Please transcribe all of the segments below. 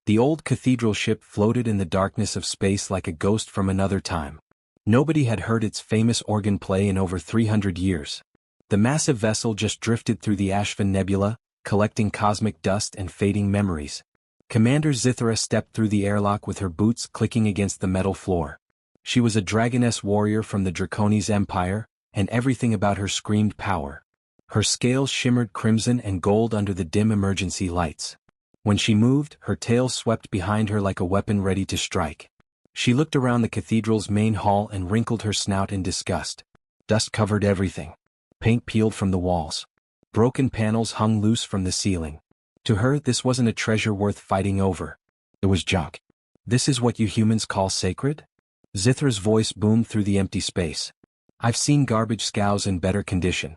The old cathedral ship floated in the darkness of space like a ghost from another time. Nobody had heard its famous organ play in over 300 years. The massive vessel just drifted through the Ashvin Nebula, collecting cosmic dust and fading memories. Commander Zithra stepped through the airlock with her boots clicking against the metal floor. She was a Dragoness warrior from the Draconese Empire, and everything about her screamed power. Her scales shimmered crimson and gold under the dim emergency lights. When she moved, her tail swept behind her like a weapon ready to strike. She looked around the cathedral's main hall and wrinkled her snout in disgust. Dust covered everything. Paint peeled from the walls. Broken panels hung loose from the ceiling. To her, this wasn't a treasure worth fighting over. It was junk. "This is what you humans call sacred?" Zithra's voice boomed through the empty space. "I've seen garbage scows in better condition."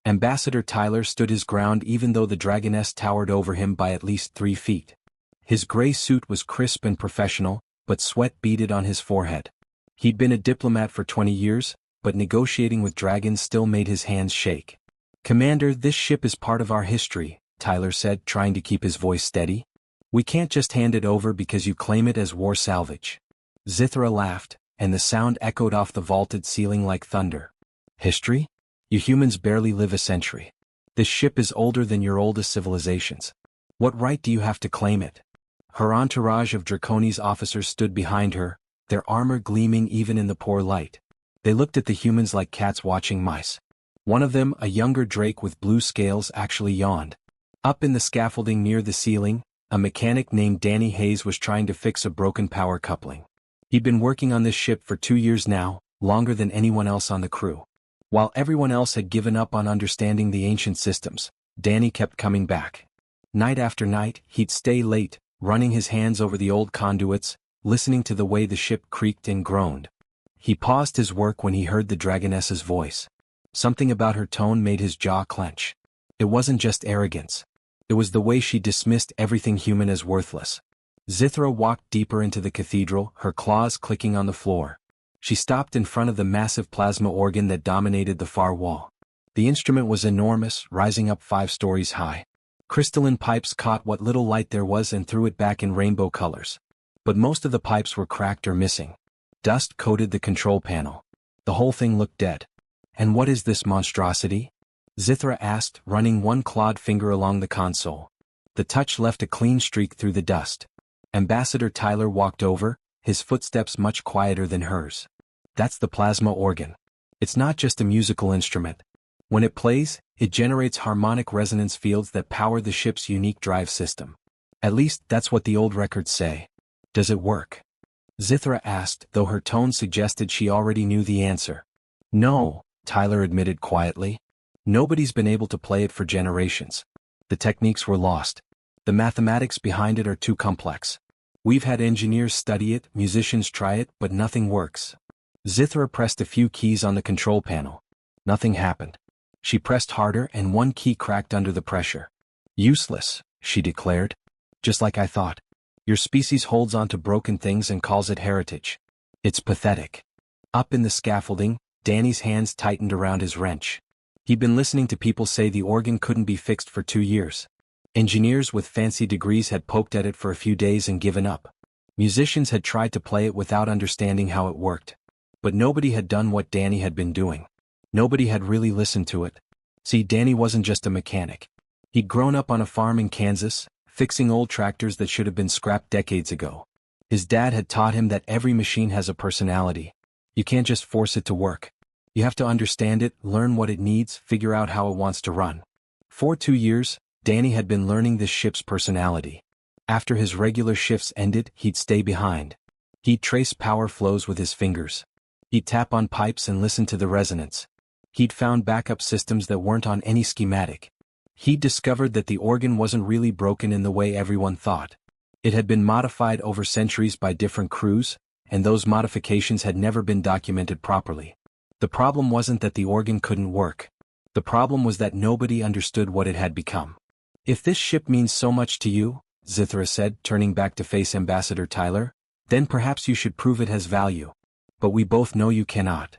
Ambassador Tyler stood his ground even though the Dragoness towered over him by at least 3 feet. His gray suit was crisp and professional, but sweat beaded on his forehead. He'd been a diplomat for 20 years, but negotiating with dragons still made his hands shake. "Commander, this ship is part of our history," Tyler said, trying to keep his voice steady. "We can't just hand it over because you claim it as war salvage." Zithra laughed, and the sound echoed off the vaulted ceiling like thunder. "History? You humans barely live a century. This ship is older than your oldest civilizations. What right do you have to claim it?" Her entourage of Draconese officers stood behind her, their armor gleaming even in the poor light. They looked at the humans like cats watching mice. One of them, a younger Drake with blue scales, actually yawned. Up in the scaffolding near the ceiling, a mechanic named Danny Hayes was trying to fix a broken power coupling. He'd been working on this ship for 2 years now, longer than anyone else on the crew. While everyone else had given up on understanding the ancient systems, Danny kept coming back. Night after night, he'd stay late, running his hands over the old conduits, listening to the way the ship creaked and groaned. He paused his work when he heard the Dragoness's voice. Something about her tone made his jaw clench. It wasn't just arrogance. It was the way she dismissed everything human as worthless. Zithra walked deeper into the cathedral, her claws clicking on the floor. She stopped in front of the massive plasma organ that dominated the far wall. The instrument was enormous, rising up 5 stories high. Crystalline pipes caught what little light there was and threw it back in rainbow colors. But most of the pipes were cracked or missing. Dust coated the control panel. The whole thing looked dead. "And what is this monstrosity?" Zithra asked, running one clawed finger along the console. The touch left a clean streak through the dust. Ambassador Tyler walked over, his footsteps much quieter than hers. "That's the plasma organ. It's not just a musical instrument. When it plays, it generates harmonic resonance fields that power the ship's unique drive system. At least, that's what the old records say. Does it work?" Zithra asked, though her tone suggested she already knew the answer. "No," Tyler admitted quietly. "Nobody's been able to play it for generations. The techniques were lost. The mathematics behind it are too complex. We've had engineers study it, musicians try it, but nothing works." Zithra pressed a few keys on the control panel. Nothing happened. She pressed harder and one key cracked under the pressure. "Useless," she declared. "Just like I thought. Your species holds on to broken things and calls it heritage. It's pathetic." Up in the scaffolding, Danny's hands tightened around his wrench. He'd been listening to people say the organ couldn't be fixed for 2 years. Engineers with fancy degrees had poked at it for a few days and given up. Musicians had tried to play it without understanding how it worked. But nobody had done what Danny had been doing. Nobody had really listened to it. See, Danny wasn't just a mechanic. He'd grown up on a farm in Kansas, fixing old tractors that should have been scrapped decades ago. His dad had taught him that every machine has a personality. You can't just force it to work. You have to understand it, learn what it needs, figure out how it wants to run. For 2 years, Danny had been learning this ship's personality. After his regular shifts ended, he'd stay behind. He'd trace power flows with his fingers. He'd tap on pipes and listen to the resonance. He'd found backup systems that weren't on any schematic. He'd discovered that the organ wasn't really broken in the way everyone thought. It had been modified over centuries by different crews, and those modifications had never been documented properly. The problem wasn't that the organ couldn't work. The problem was that nobody understood what it had become. "If this ship means so much to you," Zithra said, turning back to face Ambassador Tyler, "then perhaps you should prove it has value. But we both know you cannot."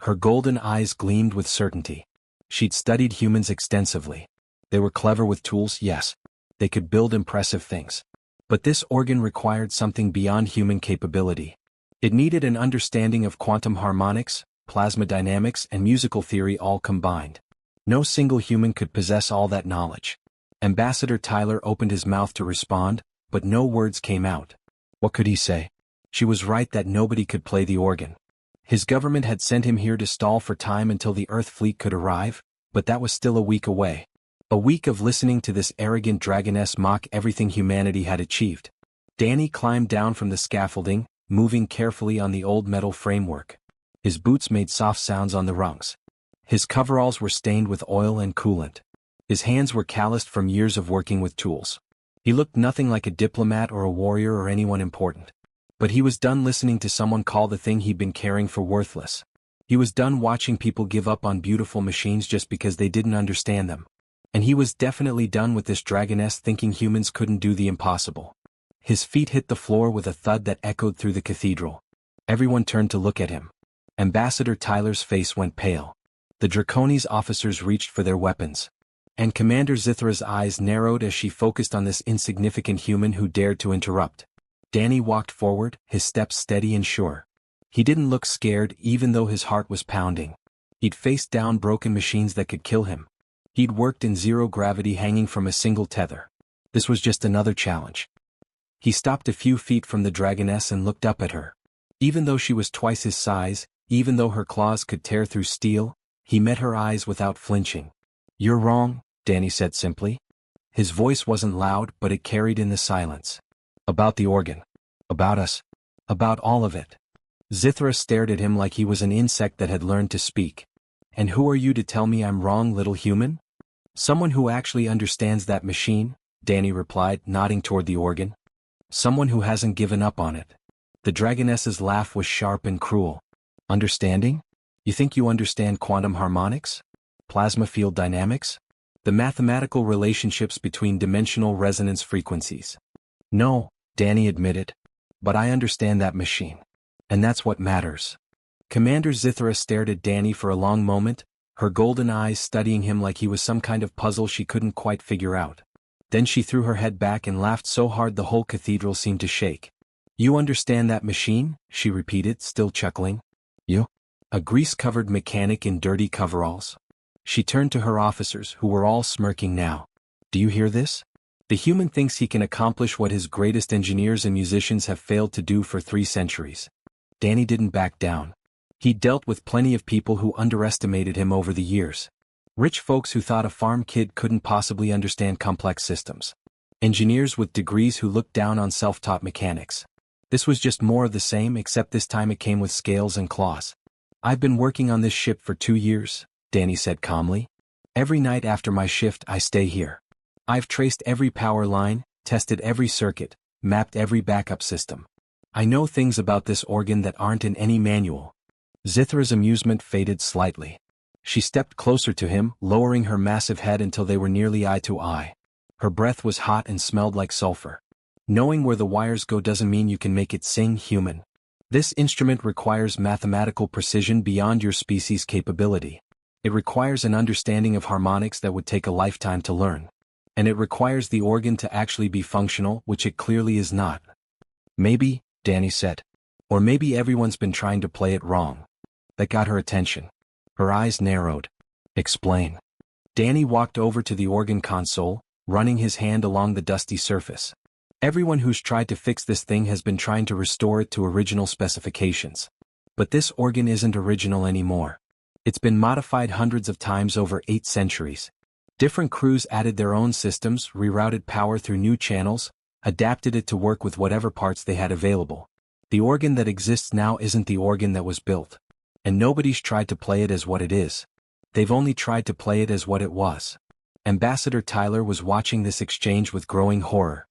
Her golden eyes gleamed with certainty. She'd studied humans extensively. They were clever with tools, yes. They could build impressive things. But this organ required something beyond human capability. It needed an understanding of quantum harmonics, plasma dynamics, and musical theory all combined. No single human could possess all that knowledge. Ambassador Tyler opened his mouth to respond, but no words came out. What could he say? She was right that nobody could play the organ. His government had sent him here to stall for time until the Earth fleet could arrive, but that was still a week away. A week of listening to this arrogant Dragoness mock everything humanity had achieved. Danny climbed down from the scaffolding, moving carefully on the old metal framework. His boots made soft sounds on the rungs. His coveralls were stained with oil and coolant. His hands were calloused from years of working with tools. He looked nothing like a diplomat or a warrior or anyone important. But he was done listening to someone call the thing he'd been carrying for worthless. He was done watching people give up on beautiful machines just because they didn't understand them. And he was definitely done with this Dragoness thinking humans couldn't do the impossible. His feet hit the floor with a thud that echoed through the cathedral. Everyone turned to look at him. Ambassador Tyler's face went pale. The Draconese officers reached for their weapons. And Commander Zithra's eyes narrowed as she focused on this insignificant human who dared to interrupt. Danny walked forward, his steps steady and sure. He didn't look scared even though his heart was pounding. He'd faced down broken machines that could kill him. He'd worked in zero gravity hanging from a single tether. This was just another challenge. He stopped a few feet from the Dragoness and looked up at her. Even though she was twice his size, even though her claws could tear through steel, he met her eyes without flinching. "You're wrong," Danny said simply. His voice wasn't loud, but it carried in the silence. "About the organ. About us. About all of it." Zithra stared at him like he was an insect that had learned to speak. "And who are you to tell me I'm wrong, little human?" "Someone who actually understands that machine," Danny replied, nodding toward the organ. "Someone who hasn't given up on it." The Dragoness's laugh was sharp and cruel. "Understanding? You think you understand quantum harmonics? Plasma field dynamics? The mathematical relationships between dimensional resonance frequencies?" "No," Danny admitted. "But I understand that machine. And that's what matters." Commander Zithra stared at Danny for a long moment, her golden eyes studying him like he was some kind of puzzle she couldn't quite figure out. Then she threw her head back and laughed so hard the whole cathedral seemed to shake. "You understand that machine?" she repeated, still chuckling. "You? A grease-covered mechanic in dirty coveralls?" She turned to her officers, who were all smirking now. "Do you hear this? The human thinks he can accomplish what his greatest engineers and musicians have failed to do for 3 centuries. Danny didn't back down. He'd dealt with plenty of people who underestimated him over the years. Rich folks who thought a farm kid couldn't possibly understand complex systems. Engineers with degrees who looked down on self-taught mechanics. This was just more of the same, except this time it came with scales and claws. "I've been working on this ship for 2 years, Danny said calmly. "Every night after my shift I stay here. I've traced every power line, tested every circuit, mapped every backup system. I know things about this organ that aren't in any manual." Zithra's amusement faded slightly. She stepped closer to him, lowering her massive head until they were nearly eye to eye. Her breath was hot and smelled like sulfur. "Knowing where the wires go doesn't mean you can make it sing, human. This instrument requires mathematical precision beyond your species' capability. It requires an understanding of harmonics that would take a lifetime to learn. And it requires the organ to actually be functional, which it clearly is not." "Maybe," Danny said. "Or maybe everyone's been trying to play it wrong." That got her attention. Her eyes narrowed. "Explain." Danny walked over to the organ console, running his hand along the dusty surface. "Everyone who's tried to fix this thing has been trying to restore it to original specifications. But this organ isn't original anymore. It's been modified hundreds of times over 8 centuries. Different crews added their own systems, rerouted power through new channels, adapted it to work with whatever parts they had available. The organ that exists now isn't the organ that was built. And nobody's tried to play it as what it is. They've only tried to play it as what it was." Ambassador Tyler was watching this exchange with growing horror.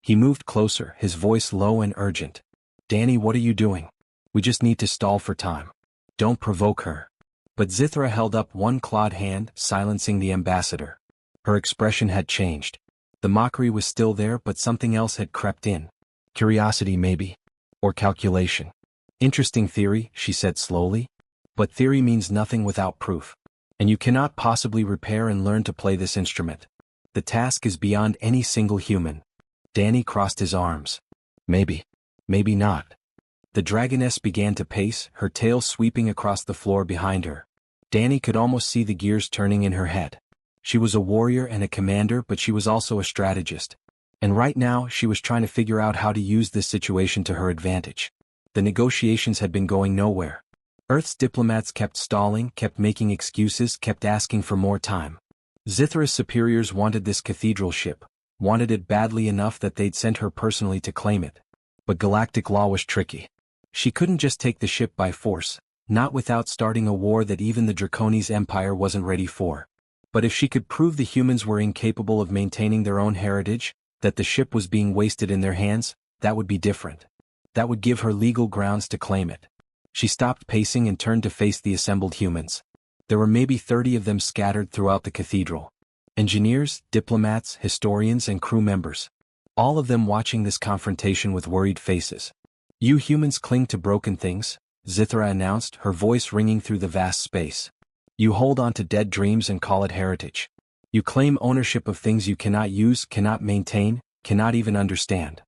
He moved closer, his voice low and urgent. "Danny, what are you doing? We just need to stall for time. Don't provoke her." But Zithra held up one clawed hand, silencing the ambassador. Her expression had changed. The mockery was still there, but something else had crept in. Curiosity, maybe. Or calculation. "Interesting theory," she said slowly. "But theory means nothing without proof. And you cannot possibly repair and learn to play this instrument. The task is beyond any single human. Danny crossed his arms. Maybe. Maybe not. The Dragoness began to pace, her tail sweeping across the floor behind her. Danny could almost see the gears turning in her head. She was a warrior and a commander, but she was also a strategist. And right now, she was trying to figure out how to use this situation to her advantage. The negotiations had been going nowhere. Earth's diplomats kept stalling, kept making excuses, kept asking for more time. Zithra's superiors wanted this cathedral ship, wanted it badly enough that they'd sent her personally to claim it. But galactic law was tricky. She couldn't just take the ship by force, not without starting a war that even the Draconese Empire wasn't ready for. But if she could prove the humans were incapable of maintaining their own heritage, that the ship was being wasted in their hands, that would be different. That would give her legal grounds to claim it. She stopped pacing and turned to face the assembled humans. There were maybe 30 of them scattered throughout the cathedral. Engineers, diplomats, historians, and crew members. All of them watching this confrontation with worried faces. "You humans cling to broken things," Zithra announced, her voice ringing through the vast space. "You hold on to dead dreams and call it heritage. You claim ownership of things you cannot use, cannot maintain, cannot even understand."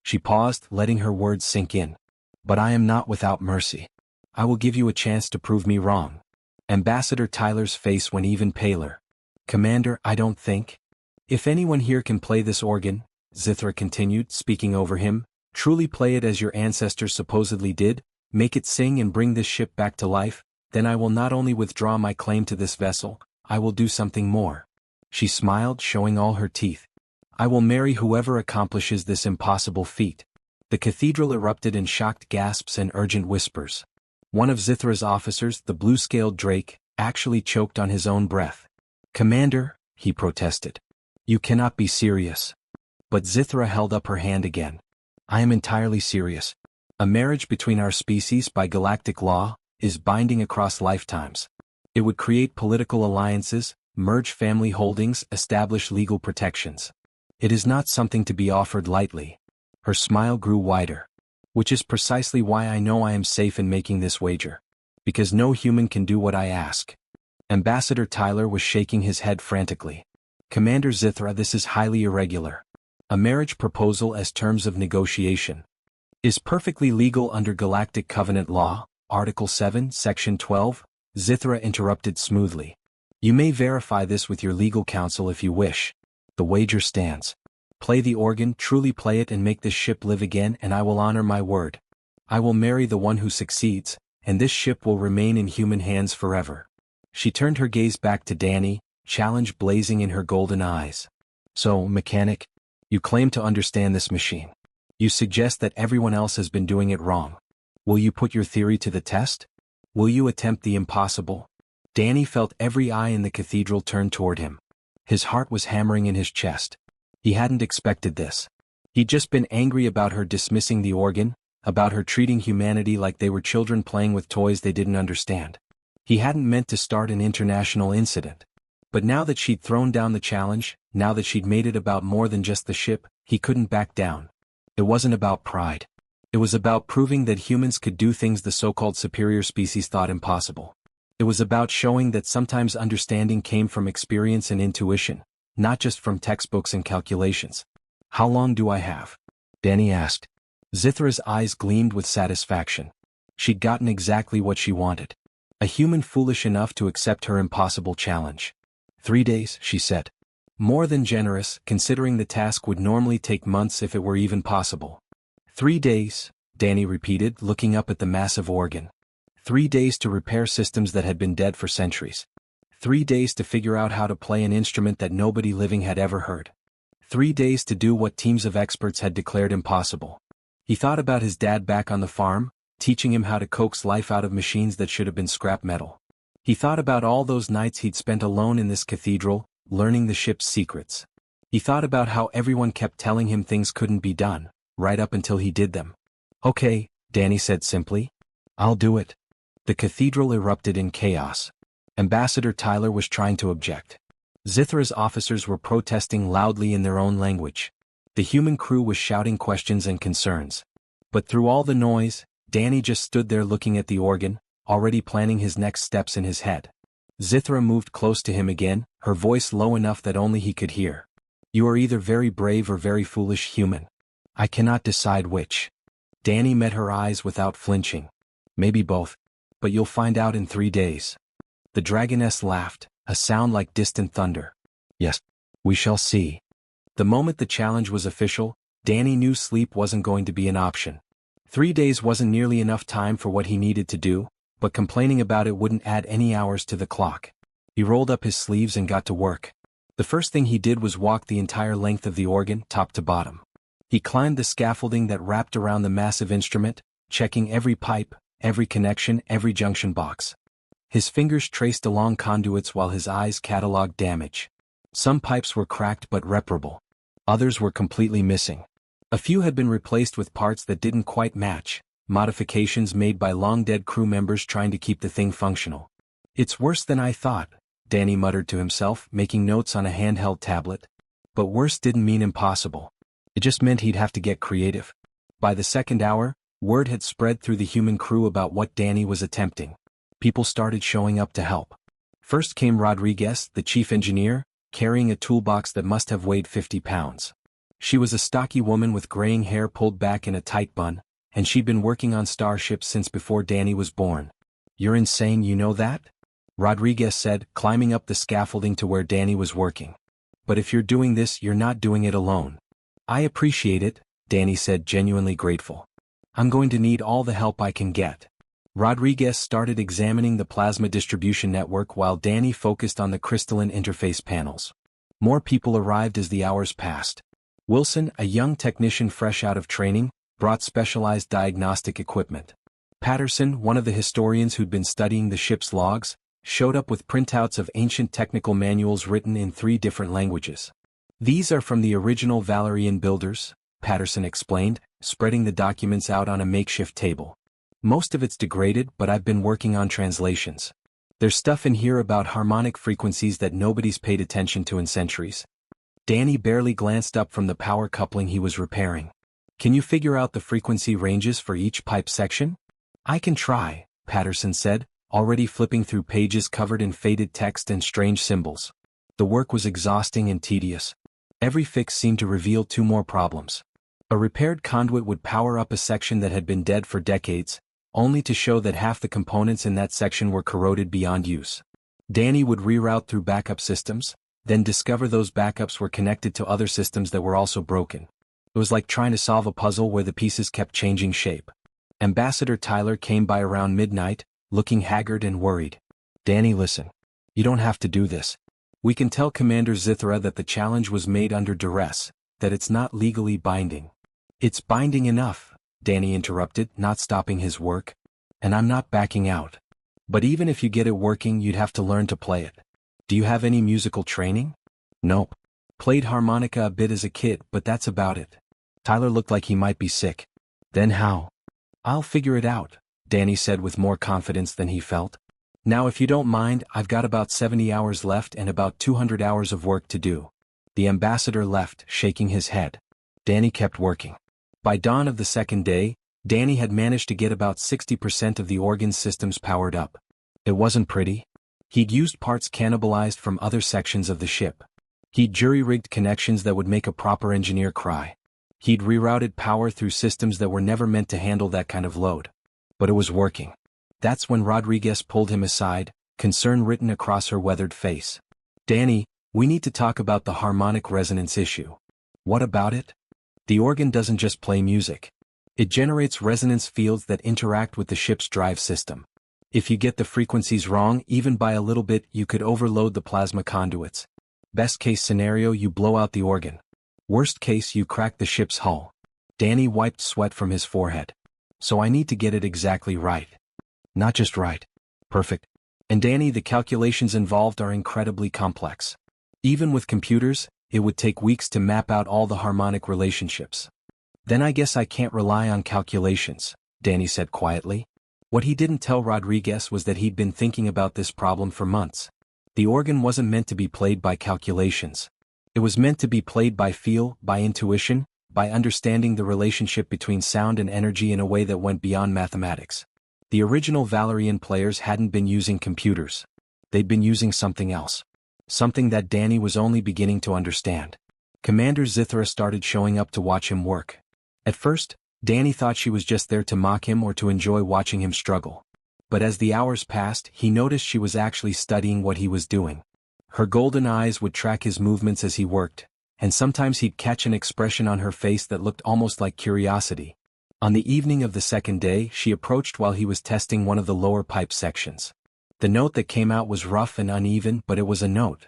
She paused, letting her words sink in. "But I am not without mercy. I will give you a chance to prove me wrong." Ambassador Tyler's face went even paler. "Commander, I don't think. If anyone here can play this organ," Zithra continued, speaking over him, "truly play it as your ancestors supposedly did, make it sing and bring this ship back to life, then I will not only withdraw my claim to this vessel, I will do something more." She smiled, showing all her teeth. "I will marry whoever accomplishes this impossible feat." The cathedral erupted in shocked gasps and urgent whispers. One of Zithra's officers, the blue-scaled Drake, actually choked on his own breath. "Commander," he protested, "you cannot be serious." But Zithra held up her hand again. "I am entirely serious. A marriage between our species by galactic law is binding across lifetimes. It would create political alliances, merge family holdings, establish legal protections. It is not something to be offered lightly." Her smile grew wider. "Which is precisely why I know I am safe in making this wager. Because no human can do what I ask." Ambassador Tyler was shaking his head frantically. "Commander Zithra, this is highly irregular. A marriage proposal as terms of negotiation is perfectly legal under Galactic Covenant Law, Article 7, Section 12, Zithra interrupted smoothly. "You may verify this with your legal counsel if you wish. The wager stands. Play the organ, truly play it and make this ship live again, and I will honor my word. I will marry the one who succeeds, and this ship will remain in human hands forever." She turned her gaze back to Danny, challenge blazing in her golden eyes. "So, mechanic, you claim to understand this machine. You suggest that everyone else has been doing it wrong. Will you put your theory to the test? Will you attempt the impossible?" Danny felt every eye in the cathedral turn toward him. His heart was hammering in his chest. He hadn't expected this. He'd just been angry about her dismissing the organ, about her treating humanity like they were children playing with toys they didn't understand. He hadn't meant to start an international incident. But now that she'd thrown down the challenge, now that she'd made it about more than just the ship, he couldn't back down. It wasn't about pride. It was about proving that humans could do things the so-called superior species thought impossible. It was about showing that sometimes understanding came from experience and intuition, not just from textbooks and calculations. "How long do I have?" Danny asked. Zithra's eyes gleamed with satisfaction. She'd gotten exactly what she wanted. A human foolish enough to accept her impossible challenge. 3 days, she said. More than generous, considering the task would normally take months if it were even possible. 3 days, Danny repeated, looking up at the massive organ. 3 days to repair systems that had been dead for centuries. 3 days to figure out how to play an instrument that nobody living had ever heard. 3 days to do what teams of experts had declared impossible. He thought about his dad back on the farm, teaching him how to coax life out of machines that should have been scrap metal. He thought about all those nights he'd spent alone in this cathedral, learning the ship's secrets. He thought about how everyone kept telling him things couldn't be done, right up until he did them. "Okay," Danny said simply. "I'll do it." The cathedral erupted in chaos. Ambassador Tyler was trying to object. Zithra's officers were protesting loudly in their own language. The human crew was shouting questions and concerns. But through all the noise, Danny just stood there looking at the organ, already planning his next steps in his head. Zithra moved close to him again, her voice low enough that only he could hear. You are either very brave or very foolish human. I cannot decide which. Danny met her eyes without flinching. Maybe both. But you'll find out in 3 days. The Dragoness laughed, a sound like distant thunder. Yes. We shall see. The moment the challenge was official, Danny knew sleep wasn't going to be an option. 3 days wasn't nearly enough time for what he needed to do, but complaining about it wouldn't add any hours to the clock. He rolled up his sleeves and got to work. The first thing he did was walk the entire length of the organ, top to bottom. He climbed the scaffolding that wrapped around the massive instrument, checking every pipe, every connection, every junction box. His fingers traced along conduits while his eyes cataloged damage. Some pipes were cracked but reparable. Others were completely missing. A few had been replaced with parts that didn't quite match, modifications made by long-dead crew members trying to keep the thing functional. It's worse than I thought, Danny muttered to himself, making notes on a handheld tablet. But worse didn't mean impossible. It just meant he'd have to get creative. By the second hour, word had spread through the human crew about what Danny was attempting. People started showing up to help. First came Rodriguez, the chief engineer, carrying a toolbox that must have weighed 50 pounds. She was a stocky woman with graying hair pulled back in a tight bun, and she'd been working on starships since before Danny was born. You're insane, you know that? Rodriguez said, climbing up the scaffolding to where Danny was working. But if you're doing this, you're not doing it alone. I appreciate it, Danny said, genuinely grateful. I'm going to need all the help I can get. Rodriguez started examining the plasma distribution network while Danny focused on the crystalline interface panels. More people arrived as the hours passed. Wilson, a young technician fresh out of training, brought specialized diagnostic equipment. Patterson, one of the historians who'd been studying the ship's logs, showed up with printouts of ancient technical manuals written in 3 different languages. These are from the original Valerian builders, Patterson explained, spreading the documents out on a makeshift table. Most of it's degraded, but I've been working on translations. There's stuff in here about harmonic frequencies that nobody's paid attention to in centuries. Danny barely glanced up from the power coupling he was repairing. Can you figure out the frequency ranges for each pipe section? I can try, Patterson said, already flipping through pages covered in faded text and strange symbols. The work was exhausting and tedious. Every fix seemed to reveal 2 more problems. A repaired conduit would power up a section that had been dead for decades, only to show that half the components in that section were corroded beyond use. Danny would reroute through backup systems, then discover those backups were connected to other systems that were also broken. It was like trying to solve a puzzle where the pieces kept changing shape. Ambassador Tyler came by around midnight, looking haggard and worried. Danny, listen. You don't have to do this. We can tell Commander Zithra that the challenge was made under duress, that it's not legally binding. It's binding enough, Danny interrupted, not stopping his work. And I'm not backing out. But even if you get it working, you'd have to learn to play it. Do you have any musical training? Nope. Played harmonica a bit as a kid, but that's about it. Tyler looked like he might be sick. Then how? I'll figure it out, Danny said with more confidence than he felt. Now if you don't mind, I've got about 70 hours left and about 200 hours of work to do. The ambassador left, shaking his head. Danny kept working. By dawn of the second day, Danny had managed to get about 60% of the organ systems powered up. It wasn't pretty. He'd used parts cannibalized from other sections of the ship. He'd jury-rigged connections that would make a proper engineer cry. He'd rerouted power through systems that were never meant to handle that kind of load. But it was working. That's when Rodriguez pulled him aside, concern written across her weathered face. Danny, we need to talk about the harmonic resonance issue. What about it? The organ doesn't just play music. It generates resonance fields that interact with the ship's drive system. If you get the frequencies wrong, even by a little bit, you could overload the plasma conduits. Best case scenario, you blow out the organ. Worst case, you crack the ship's hull. Danny wiped sweat from his forehead. So I need to get it exactly right. Not just right. Perfect. And Danny, the calculations involved are incredibly complex. Even with computers, it would take weeks to map out all the harmonic relationships. Then I guess I can't rely on calculations, Danny said quietly. What he didn't tell Rodriguez was that he'd been thinking about this problem for months. The organ wasn't meant to be played by calculations. It was meant to be played by feel, by intuition, by understanding the relationship between sound and energy in a way that went beyond mathematics. The original Valerian players hadn't been using computers. They'd been using something else. Something that Danny was only beginning to understand. Commander Zithra started showing up to watch him work. At first, Danny thought she was just there to mock him or to enjoy watching him struggle. But as the hours passed, he noticed she was actually studying what he was doing. Her golden eyes would track his movements as he worked, and sometimes he'd catch an expression on her face that looked almost like curiosity. On the evening of the second day, she approached while he was testing one of the lower pipe sections. The note that came out was rough and uneven, but it was a note.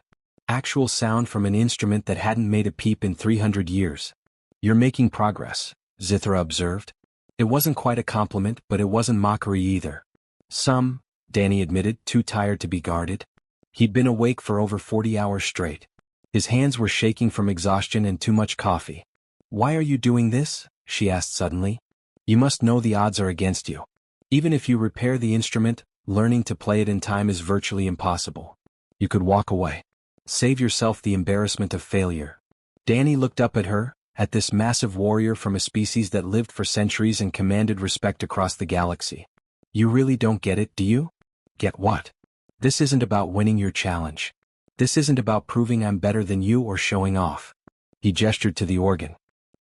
Actual sound from an instrument that hadn't made a peep in 300 years. "You're making progress," Zithra observed. It wasn't quite a compliment, but it wasn't mockery either. "Some," Danny admitted, too tired to be guarded. He'd been awake for over 40 hours straight. His hands were shaking from exhaustion and too much coffee. "Why are you doing this?" she asked suddenly. "You must know the odds are against you. Even if you repair the instrument, learning to play it in time is virtually impossible. You could walk away. Save yourself the embarrassment of failure." Danny looked up at her, at this massive warrior from a species that lived for centuries and commanded respect across the galaxy. "You really don't get it, do you?" "Get what?" "This isn't about winning your challenge. This isn't about proving I'm better than you or showing off." He gestured to the organ.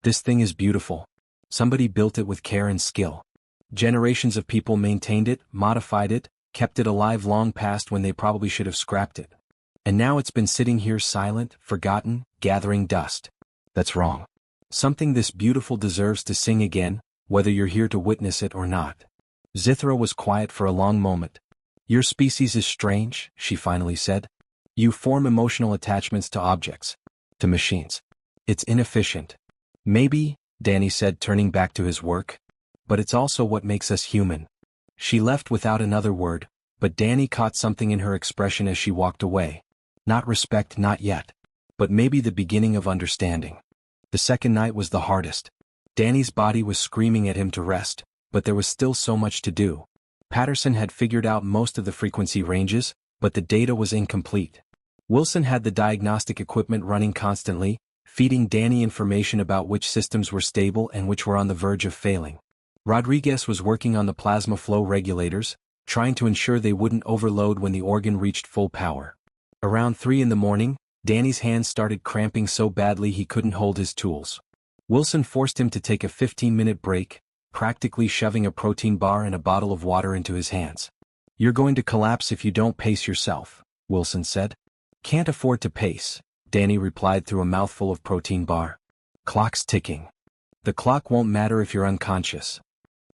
"This thing is beautiful. Somebody built it with care and skill. Generations of people maintained it, modified it, kept it alive long past when they probably should have scrapped it. And now it's been sitting here silent, forgotten, gathering dust. That's wrong. Something this beautiful deserves to sing again, whether you're here to witness it or not." Zithra was quiet for a long moment. "Your species is strange," she finally said. "You form emotional attachments to objects, to machines. It's inefficient." "Maybe," Danny said, turning back to his work. "But it's also what makes us human." She left without another word, but Danny caught something in her expression as she walked away. Not respect, not yet. But maybe the beginning of understanding. The second night was the hardest. Danny's body was screaming at him to rest, but there was still so much to do. Patterson had figured out most of the frequency ranges, but the data was incomplete. Wilson had the diagnostic equipment running constantly, feeding Danny information about which systems were stable and which were on the verge of failing. Rodriguez was working on the plasma flow regulators, trying to ensure they wouldn't overload when the organ reached full power. Around 3 in the morning, Danny's hands started cramping so badly he couldn't hold his tools. Wilson forced him to take a 15-minute break, practically shoving a protein bar and a bottle of water into his hands. "You're going to collapse if you don't pace yourself," Wilson said. "Can't afford to pace," Danny replied through a mouthful of protein bar. "Clock's ticking." "The clock won't matter if you're unconscious."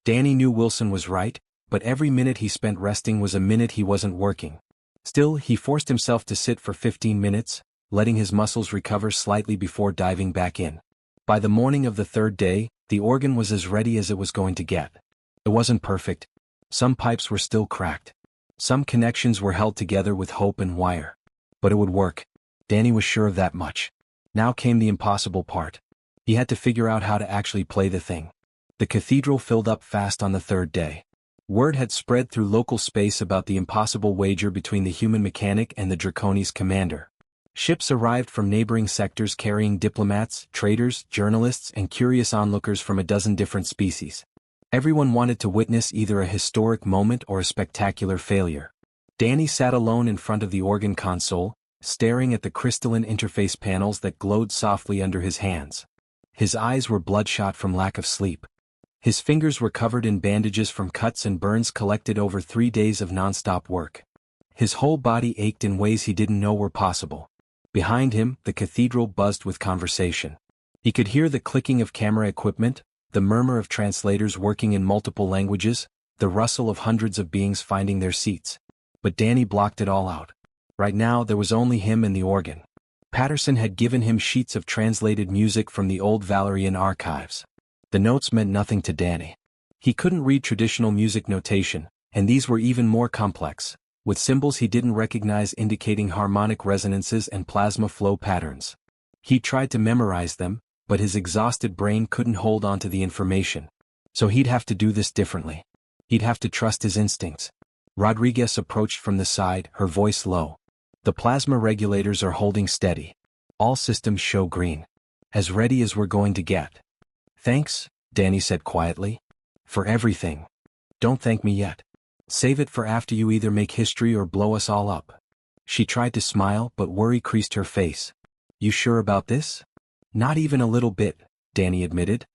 Danny knew Wilson was right, but every minute he spent resting was a minute he wasn't working. Still, he forced himself to sit for 15 minutes, letting his muscles recover slightly before diving back in. By the morning of the third day, the organ was as ready as it was going to get. It wasn't perfect. Some pipes were still cracked. Some connections were held together with hope and wire. But it would work. Danny was sure of that much. Now came the impossible part. He had to figure out how to actually play the thing. The cathedral filled up fast on the third day. Word had spread through local space about the impossible wager between the human mechanic and the Draconese commander. Ships arrived from neighboring sectors carrying diplomats, traders, journalists, and curious onlookers from a dozen different species. Everyone wanted to witness either a historic moment or a spectacular failure. Danny sat alone in front of the organ console, staring at the crystalline interface panels that glowed softly under his hands. His eyes were bloodshot from lack of sleep. His fingers were covered in bandages from cuts and burns collected over 3 days of non-stop work. His whole body ached in ways he didn't know were possible. Behind him, the cathedral buzzed with conversation. He could hear the clicking of camera equipment, the murmur of translators working in multiple languages, the rustle of hundreds of beings finding their seats. But Danny blocked it all out. Right now there was only him and the organ. Patterson had given him sheets of translated music from the old Valerian archives. The notes meant nothing to Danny. He couldn't read traditional music notation, and these were even more complex, with symbols he didn't recognize indicating harmonic resonances and plasma flow patterns. He tried to memorize them, but his exhausted brain couldn't hold on to the information. So he'd have to do this differently. He'd have to trust his instincts. Rodriguez approached from the side, her voice low. "The plasma regulators are holding steady. All systems show green. As ready as we're going to get." "Thanks," Danny said quietly. "For everything. Don't thank me yet. Save it for after you either make history or blow us all up." She tried to smile, but worry creased her face. "You sure about this?" Not even a little bit, Danny admitted.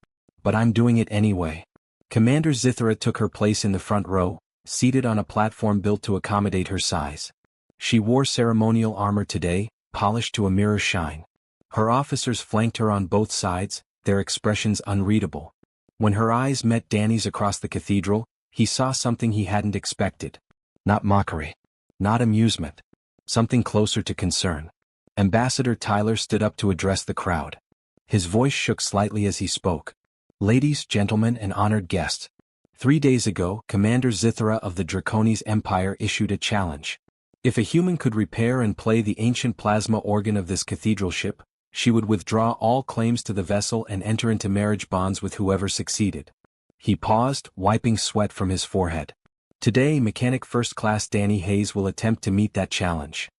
But I'm doing it anyway. Commander Zithra took her place in the front row, seated on a platform built to accommodate her size. She wore ceremonial armor today, polished to a mirror shine. Her officers flanked her on both sides, their expressions unreadable. When her eyes met Danny's across the cathedral, he saw something he hadn't expected. Not mockery. Not amusement. Something closer to concern. Ambassador Tyler stood up to address the crowd. His voice shook slightly as he spoke. Ladies, gentlemen, and honored guests. 3 days ago, Commander Zithra of the Draconese Empire issued a challenge. If a human could repair and play the ancient plasma organ of this cathedral ship, she would withdraw all claims to the vessel and enter into marriage bonds with whoever succeeded. He paused, wiping sweat from his forehead. Today, Mechanic First Class Danny Hayes will attempt to meet that challenge.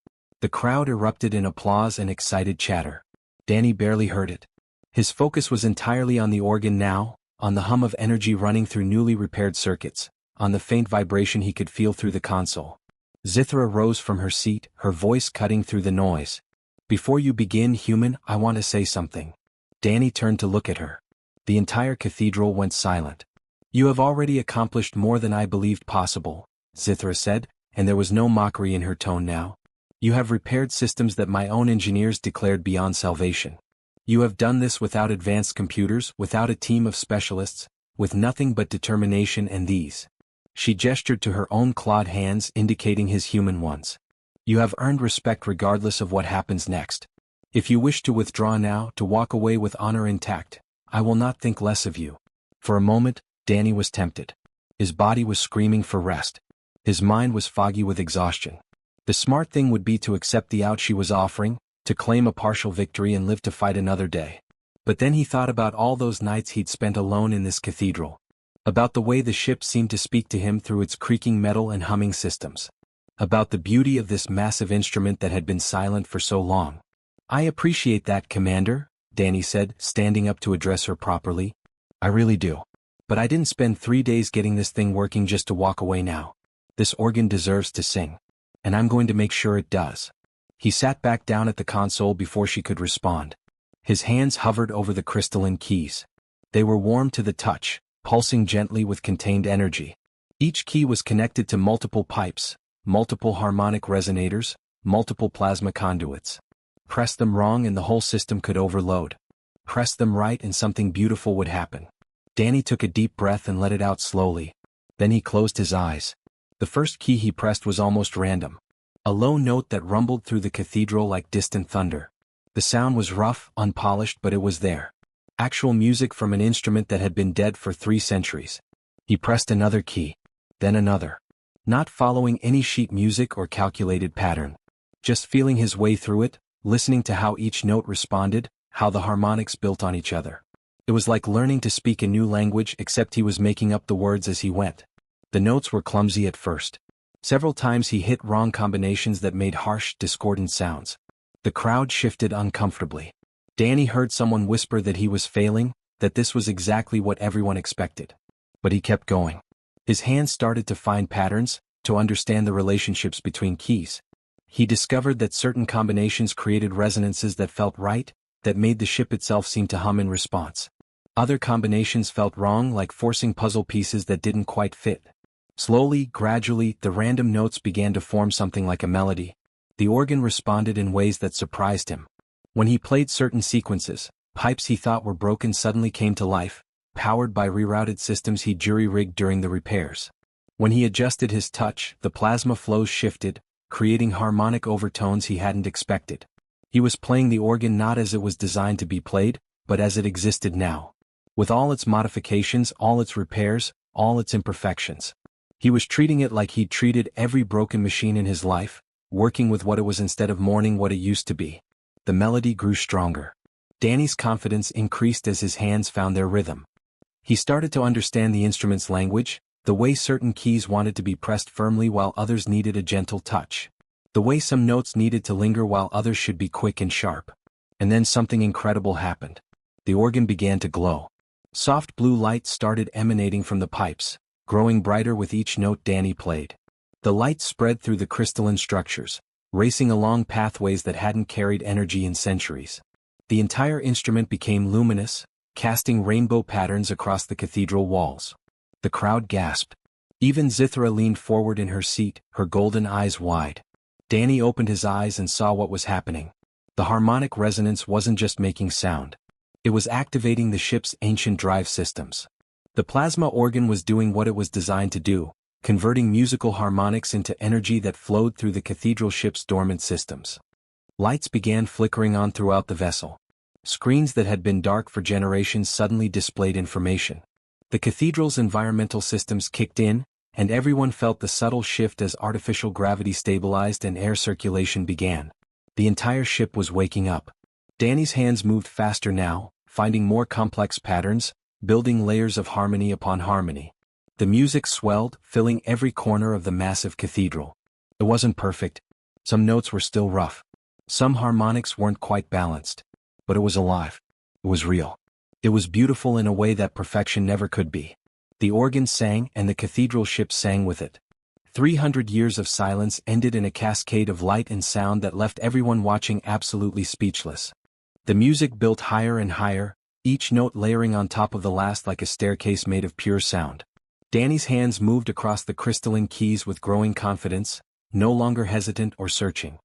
The crowd erupted in applause and excited chatter. Danny barely heard it. His focus was entirely on the organ now, on the hum of energy running through newly repaired circuits, on the faint vibration he could feel through the console. Zithra rose from her seat, her voice cutting through the noise. Before you begin, human, I want to say something. Danny turned to look at her. The entire cathedral went silent. You have already accomplished more than I believed possible, Zithra said, and there was no mockery in her tone now. You have repaired systems that my own engineers declared beyond salvation. You have done this without advanced computers, without a team of specialists, with nothing but determination and these. She gestured to her own clawed hands indicating his human ones. You have earned respect regardless of what happens next. If you wish to withdraw now, to walk away with honor intact, I will not think less of you. For a moment, Danny was tempted. His body was screaming for rest. His mind was foggy with exhaustion. The smart thing would be to accept the out she was offering, to claim a partial victory and live to fight another day. But then he thought about all those nights he'd spent alone in this cathedral. About the way the ship seemed to speak to him through its creaking metal and humming systems. About the beauty of this massive instrument that had been silent for so long. I appreciate that, Commander, Danny said, standing up to address her properly. I really do. But I didn't spend 3 days getting this thing working just to walk away now. This organ deserves to sing. And I'm going to make sure it does. He sat back down at the console before she could respond. His hands hovered over the crystalline keys. They were warm to the touch, pulsing gently with contained energy. Each key was connected to multiple pipes, multiple harmonic resonators, multiple plasma conduits. Press them wrong and the whole system could overload. Press them right and something beautiful would happen. Danny took a deep breath and let it out slowly. Then he closed his eyes. The first key he pressed was almost random. A low note that rumbled through the cathedral like distant thunder. The sound was rough, unpolished, but it was there. Actual music from an instrument that had been dead for 3 centuries. He pressed another key. Then another. Not following any sheet music or calculated pattern. Just feeling his way through it, listening to how each note responded, how the harmonics built on each other. It was like learning to speak a new language, except he was making up the words as he went. The notes were clumsy at first. Several times he hit wrong combinations that made harsh, discordant sounds. The crowd shifted uncomfortably. Danny heard someone whisper that he was failing, that this was exactly what everyone expected. But he kept going. His hands started to find patterns, to understand the relationships between keys. He discovered that certain combinations created resonances that felt right, that made the ship itself seem to hum in response. Other combinations felt wrong, like forcing puzzle pieces that didn't quite fit. Slowly, gradually, the random notes began to form something like a melody. The organ responded in ways that surprised him. When he played certain sequences, pipes he thought were broken suddenly came to life, powered by rerouted systems he jury-rigged during the repairs. When he adjusted his touch, the plasma flows shifted, creating harmonic overtones he hadn't expected. He was playing the organ not as it was designed to be played, but as it existed now. With all its modifications, all its repairs, all its imperfections. He was treating it like he'd treated every broken machine in his life, working with what it was instead of mourning what it used to be. The melody grew stronger. Danny's confidence increased as his hands found their rhythm. He started to understand the instrument's language, the way certain keys wanted to be pressed firmly while others needed a gentle touch. The way some notes needed to linger while others should be quick and sharp. And then something incredible happened. The organ began to glow. Soft blue light started emanating from the pipes, growing brighter with each note Danny played. The light spread through the crystalline structures, racing along pathways that hadn't carried energy in centuries. The entire instrument became luminous, casting rainbow patterns across the cathedral walls. The crowd gasped. Even Zithra leaned forward in her seat, her golden eyes wide. Danny opened his eyes and saw what was happening. The harmonic resonance wasn't just making sound. It was activating the ship's ancient drive systems. The plasma organ was doing what it was designed to do, converting musical harmonics into energy that flowed through the cathedral ship's dormant systems. Lights began flickering on throughout the vessel. Screens that had been dark for generations suddenly displayed information. The cathedral's environmental systems kicked in, and everyone felt the subtle shift as artificial gravity stabilized and air circulation began. The entire ship was waking up. Danny's hands moved faster now, finding more complex patterns, building layers of harmony upon harmony. The music swelled, filling every corner of the massive cathedral. It wasn't perfect. Some notes were still rough. Some harmonics weren't quite balanced. But it was alive. It was real. It was beautiful in a way that perfection never could be. The organ sang and the cathedral ship sang with it. 300 years of silence ended in a cascade of light and sound that left everyone watching absolutely speechless. The music built higher and higher, each note layering on top of the last like a staircase made of pure sound. Danny's hands moved across the crystalline keys with growing confidence, no longer hesitant or searching.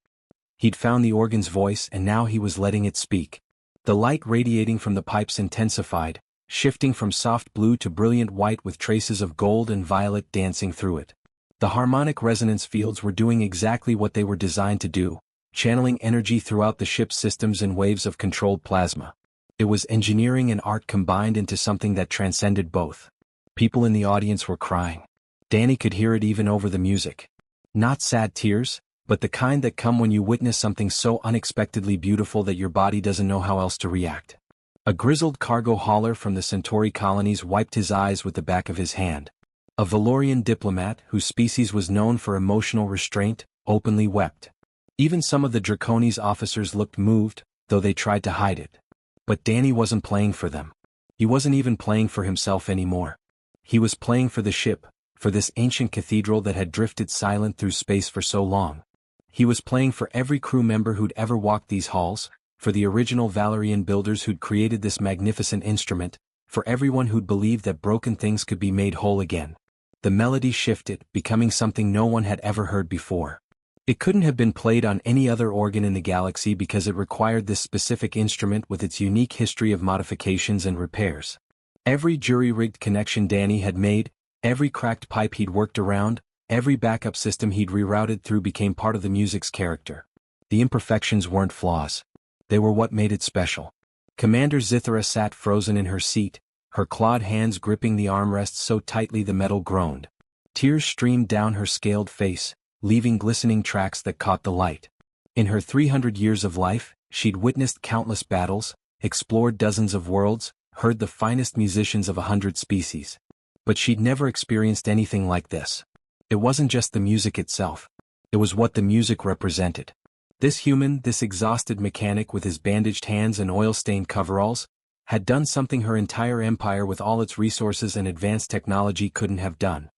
He'd found the organ's voice and now he was letting it speak. The light radiating from the pipes intensified, shifting from soft blue to brilliant white with traces of gold and violet dancing through it. The harmonic resonance fields were doing exactly what they were designed to do, channeling energy throughout the ship's systems in waves of controlled plasma. It was engineering and art combined into something that transcended both. People in the audience were crying. Danny could hear it even over the music. Not sad tears, but the kind that come when you witness something so unexpectedly beautiful that your body doesn't know how else to react. A grizzled cargo hauler from the Centauri colonies wiped his eyes with the back of his hand. A Valorian diplomat, whose species was known for emotional restraint, openly wept. Even some of the Draconese officers looked moved, though they tried to hide it. But Danny wasn't playing for them. He wasn't even playing for himself anymore. He was playing for the ship, for this ancient cathedral that had drifted silent through space for so long. He was playing for every crew member who'd ever walked these halls, for the original Valerian builders who'd created this magnificent instrument, for everyone who'd believed that broken things could be made whole again. The melody shifted, becoming something no one had ever heard before. It couldn't have been played on any other organ in the galaxy because it required this specific instrument with its unique history of modifications and repairs. Every jury-rigged connection Danny had made, every cracked pipe he'd worked around, every backup system he'd rerouted through became part of the music's character. The imperfections weren't flaws. They were what made it special. Commander Zithra sat frozen in her seat, her clawed hands gripping the armrests so tightly the metal groaned. Tears streamed down her scaled face, leaving glistening tracks that caught the light. In her 300 years of life, she'd witnessed countless battles, explored dozens of worlds, heard the finest musicians of 100 species. But she'd never experienced anything like this. It wasn't just the music itself. It was what the music represented. This human, this exhausted mechanic with his bandaged hands and oil-stained coveralls, had done something her entire empire with all its resources and advanced technology couldn't have done.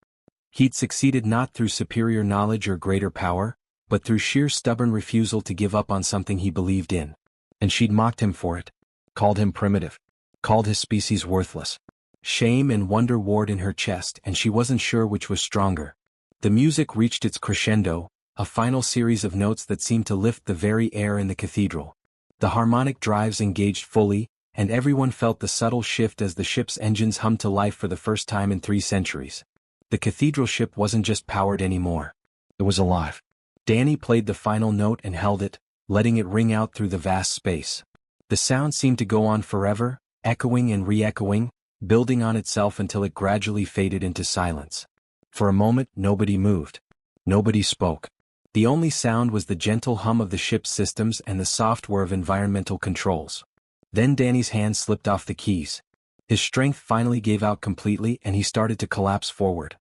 He'd succeeded not through superior knowledge or greater power, but through sheer stubborn refusal to give up on something he believed in. And she'd mocked him for it, called him primitive, called his species worthless. Shame and wonder warred in her chest and she wasn't sure which was stronger. The music reached its crescendo, a final series of notes that seemed to lift the very air in the cathedral. The harmonic drives engaged fully, and everyone felt the subtle shift as the ship's engines hummed to life for the first time in 3 centuries. The cathedral ship wasn't just powered anymore. It was alive. Danny played the final note and held it, letting it ring out through the vast space. The sound seemed to go on forever, echoing and re-echoing, building on itself until it gradually faded into silence. For a moment, nobody moved. Nobody spoke. The only sound was the gentle hum of the ship's systems and the soft whir of environmental controls. Then Danny's hand slipped off the keys. His strength finally gave out completely and he started to collapse forward.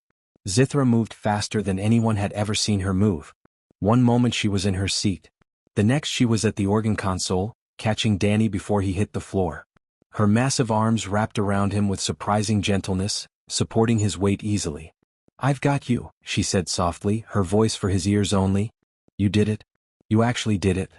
Zithra moved faster than anyone had ever seen her move. One moment she was in her seat. The next she was at the organ console, catching Danny before he hit the floor. Her massive arms wrapped around him with surprising gentleness, supporting his weight easily. "I've got you," she said softly, her voice for his ears only. "You did it. You actually did it."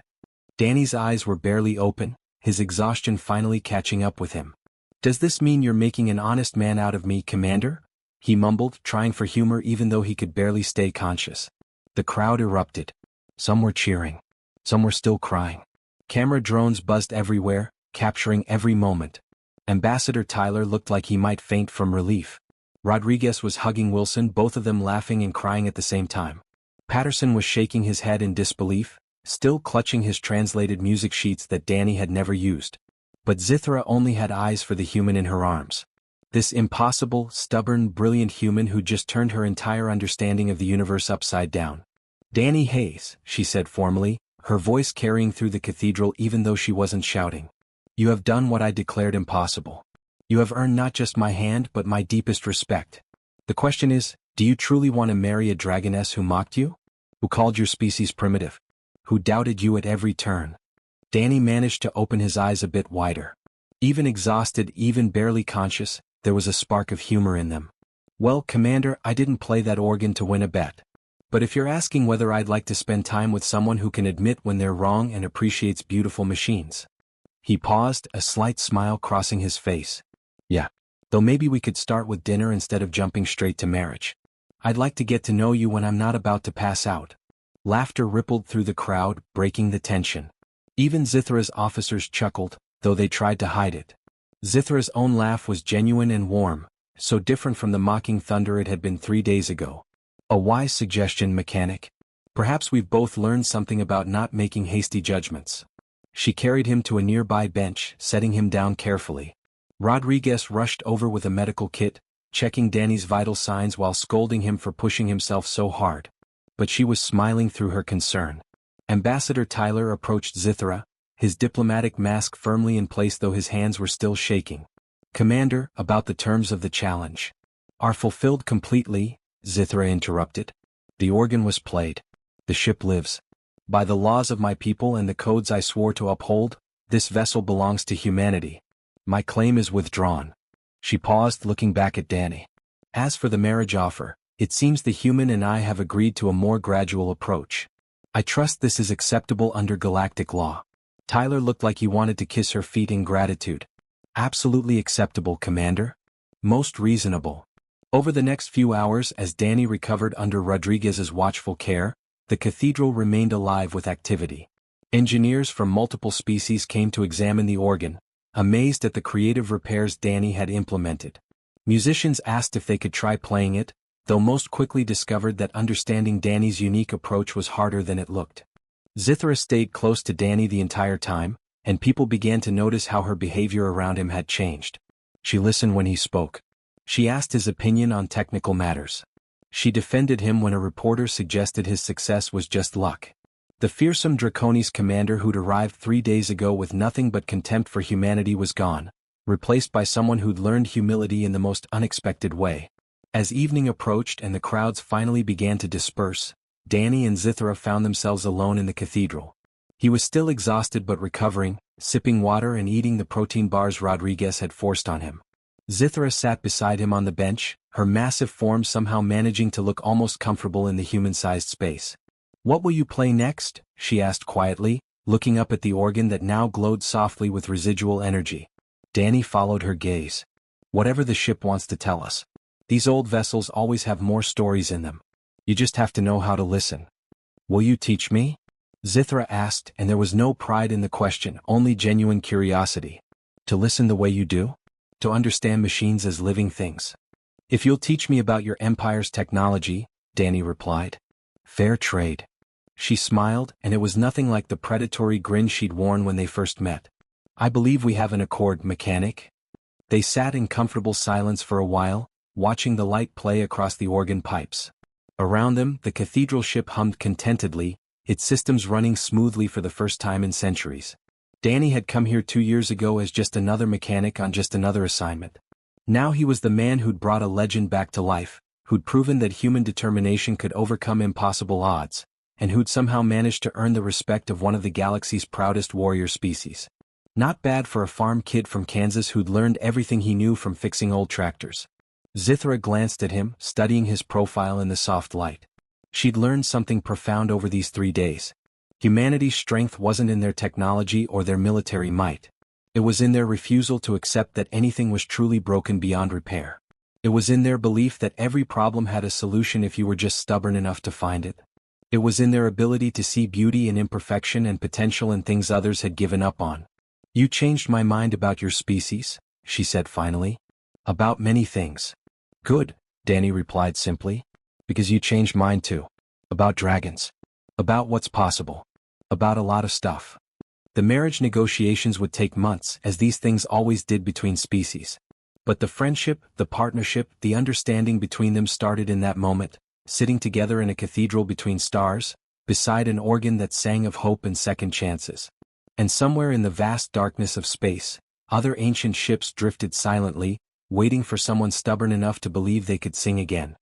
Danny's eyes were barely open, his exhaustion finally catching up with him. "Does this mean you're making an honest man out of me, Commander?" he mumbled, trying for humor even though he could barely stay conscious. The crowd erupted. Some were cheering. Some were still crying. Camera drones buzzed everywhere, capturing every moment. Ambassador Tyler looked like he might faint from relief. Rodriguez was hugging Wilson, both of them laughing and crying at the same time. Patterson was shaking his head in disbelief, still clutching his translated music sheets that Danny had never used. But Zithra only had eyes for the human in her arms. This impossible, stubborn, brilliant human who just turned her entire understanding of the universe upside down. "Danny Hayes," she said formally, her voice carrying through the cathedral even though she wasn't shouting. "You have done what I declared impossible. You have earned not just my hand but my deepest respect. The question is, do you truly want to marry a dragoness who mocked you? Who called your species primitive? Who doubted you at every turn?" Danny managed to open his eyes a bit wider. Even exhausted, even barely conscious, there was a spark of humor in them. "Well, Commander, I didn't play that organ to win a bet. But if you're asking whether I'd like to spend time with someone who can admit when they're wrong and appreciates beautiful machines." He paused, a slight smile crossing his face. "Yeah. Though maybe we could start with dinner instead of jumping straight to marriage. I'd like to get to know you when I'm not about to pass out." Laughter rippled through the crowd, breaking the tension. Even Zithra's officers chuckled, though they tried to hide it. Zithra's own laugh was genuine and warm, so different from the mocking thunder it had been 3 days ago. "A wise suggestion, mechanic. Perhaps we've both learned something about not making hasty judgments." She carried him to a nearby bench, setting him down carefully. Rodriguez rushed over with a medical kit, checking Danny's vital signs while scolding him for pushing himself so hard. But she was smiling through her concern. Ambassador Tyler approached Zithra, his diplomatic mask firmly in place though his hands were still shaking. "Commander, about the terms of the challenge." "Are fulfilled completely," Zithra interrupted. "The organ was played. The ship lives. By the laws of my people and the codes I swore to uphold, this vessel belongs to humanity. My claim is withdrawn." She paused, looking back at Danny. "As for the marriage offer, it seems the human and I have agreed to a more gradual approach. I trust this is acceptable under galactic law." Tyler looked like he wanted to kiss her feet in gratitude. "Absolutely acceptable, Commander. Most reasonable." Over the next few hours, as Danny recovered under Rodriguez's watchful care, the cathedral remained alive with activity. Engineers from multiple species came to examine the organ, amazed at the creative repairs Danny had implemented. Musicians asked if they could try playing it, though most quickly discovered that understanding Danny's unique approach was harder than it looked. Zithra stayed close to Danny the entire time, and people began to notice how her behavior around him had changed. She listened when he spoke. She asked his opinion on technical matters. She defended him when a reporter suggested his success was just luck. The fearsome Draconess commander who'd arrived 3 days ago with nothing but contempt for humanity was gone, replaced by someone who'd learned humility in the most unexpected way. As evening approached and the crowds finally began to disperse, Danny and Zithra found themselves alone in the cathedral. He was still exhausted but recovering, sipping water and eating the protein bars Rodriguez had forced on him. Zithra sat beside him on the bench, her massive form somehow managing to look almost comfortable in the human-sized space. "What will you play next?" she asked quietly, looking up at the organ that now glowed softly with residual energy. Danny followed her gaze. "Whatever the ship wants to tell us. These old vessels always have more stories in them. You just have to know how to listen." "Will you teach me?" Zithra asked, and there was no pride in the question, only genuine curiosity. "To listen the way you do? To understand machines as living things?" "If you'll teach me about your empire's technology," Danny replied. "Fair trade." She smiled, and it was nothing like the predatory grin she'd worn when they first met. "I believe we have an accord, mechanic." They sat in comfortable silence for a while, watching the light play across the organ pipes. Around them, the cathedral ship hummed contentedly, its systems running smoothly for the first time in centuries. Danny had come here 2 years ago as just another mechanic on just another assignment. Now he was the man who'd brought a legend back to life, who'd proven that human determination could overcome impossible odds, and who'd somehow managed to earn the respect of one of the galaxy's proudest warrior species. Not bad for a farm kid from Kansas who'd learned everything he knew from fixing old tractors. Zithra glanced at him, studying his profile in the soft light. She'd learned something profound over these 3 days. Humanity's strength wasn't in their technology or their military might. It was in their refusal to accept that anything was truly broken beyond repair. It was in their belief that every problem had a solution if you were just stubborn enough to find it. It was in their ability to see beauty in imperfection and potential in things others had given up on. "You changed my mind about your species," she said finally. "About many things." "Good," Danny replied simply. "Because you changed mine too. About dragons. About what's possible. About a lot of stuff." The marriage negotiations would take months, as these things always did between species. But the friendship, the partnership, the understanding between them started in that moment, sitting together in a cathedral between stars, beside an organ that sang of hope and second chances. And somewhere in the vast darkness of space, other ancient ships drifted silently, waiting for someone stubborn enough to believe they could sing again.